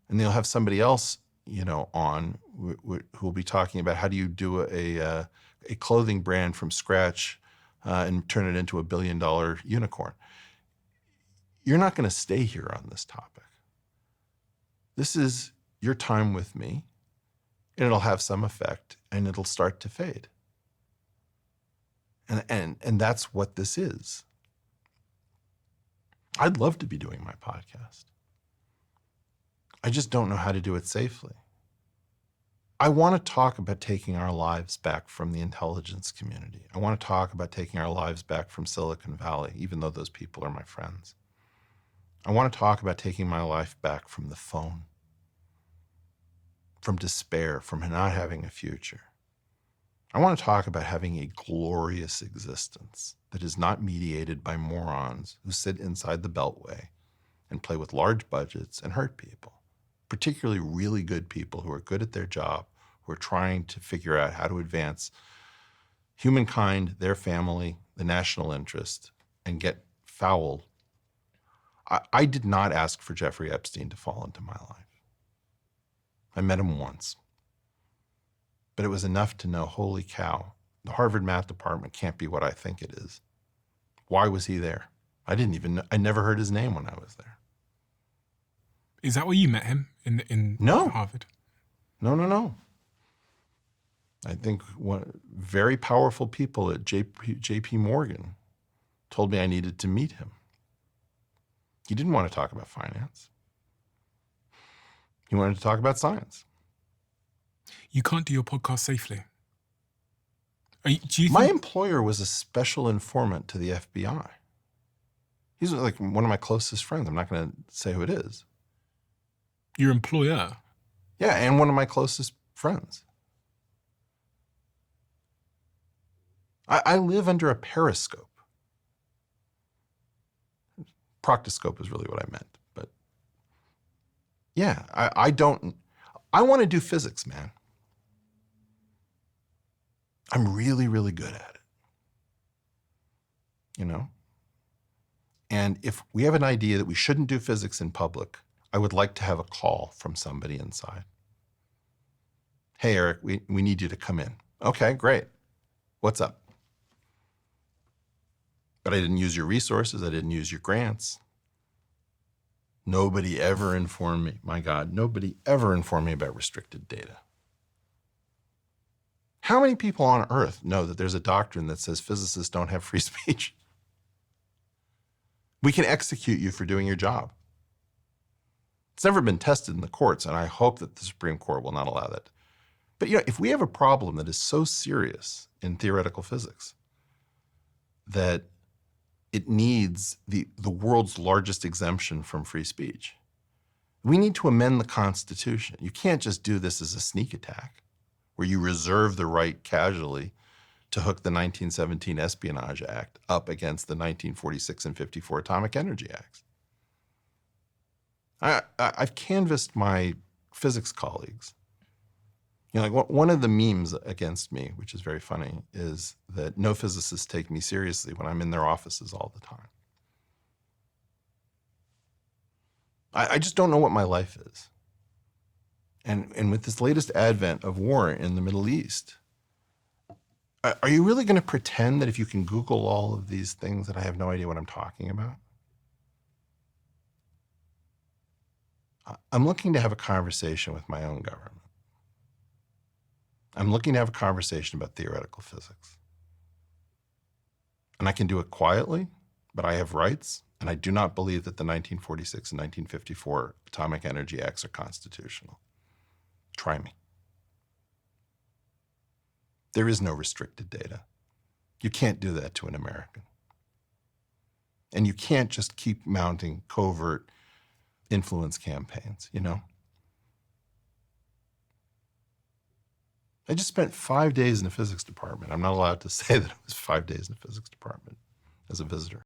And they'll have somebody else, on who will be talking about how do you do a clothing brand from scratch and turn it into $1 billion unicorn. You're not going to stay here on this topic. This is your time with me, and it'll have some effect, and it'll start to fade. And that's what this is. I'd love to be doing my podcast. I just don't know how to do it safely. I want to talk about taking our lives back from the intelligence community. I want to talk about taking our lives back from Silicon Valley, even though those people are my friends. I want to talk about taking my life back from the phone, from despair, from not having a future. I want to talk about having a glorious existence that is not mediated by morons who sit inside the Beltway and play with large budgets and hurt people, particularly really good people who are good at their job, who are trying to figure out how to advance humankind, their family, the national interest, and get fouled. I did not ask for Jeffrey Epstein to fall into my life. I met him once. But it was enough to know, holy cow, the Harvard math department can't be what I think it is. Why was he there? I didn't even know. I never heard his name when I was there. Is that where you met him in No. Harvard? No. I think very powerful people at JP Morgan told me I needed to meet him. He didn't want to talk about finance. He wanted to talk about science. You can't do your podcast safely. Do you My think employer was a special informant to the FBI. He's like one of my closest friends. I'm not going to say who it is. your employer? Yeah, and one of my closest friends. I live under a periscope. Proctoscope is really what I meant. But yeah, I want to do physics, man. I'm really, really good at it, And if we have an idea that we shouldn't do physics in public, I would like to have a call from somebody inside. Hey, Eric, we need you to come in. Okay, great. What's up? But I didn't use your resources. I didn't use your grants. Nobody ever informed me. My God, nobody ever informed me about restricted data. How many people on Earth know that there's a doctrine that says physicists don't have free speech? We can execute you for doing your job. It's never been tested in the courts, and I hope that the Supreme Court will not allow that. But if we have a problem that is so serious in theoretical physics that it needs the world's largest exemption from free speech, we need to amend the Constitution. You can't just do this as a sneak attack where you reserve the right casually to hook the 1917 Espionage Act up against the 1946 and 54 Atomic Energy Acts. I've canvassed my physics colleagues. One of the memes against me, which is very funny, is that no physicists take me seriously when I'm in their offices all the time. I just don't know what my life is. And with this latest advent of war in the Middle East, are you really going to pretend that if you can Google all of these things that I have no idea what I'm talking about? I'm looking to have a conversation with my own government. I'm looking to have a conversation about theoretical physics. And I can do it quietly, but I have rights, and I do not believe that the 1946 and 1954 Atomic Energy Acts are constitutional. Try me. There is no restricted data. You can't do that to an American. And you can't just keep mounting covert influence campaigns, I just spent 5 days in the physics department. I'm not allowed to say that it was 5 days in the physics department as a visitor.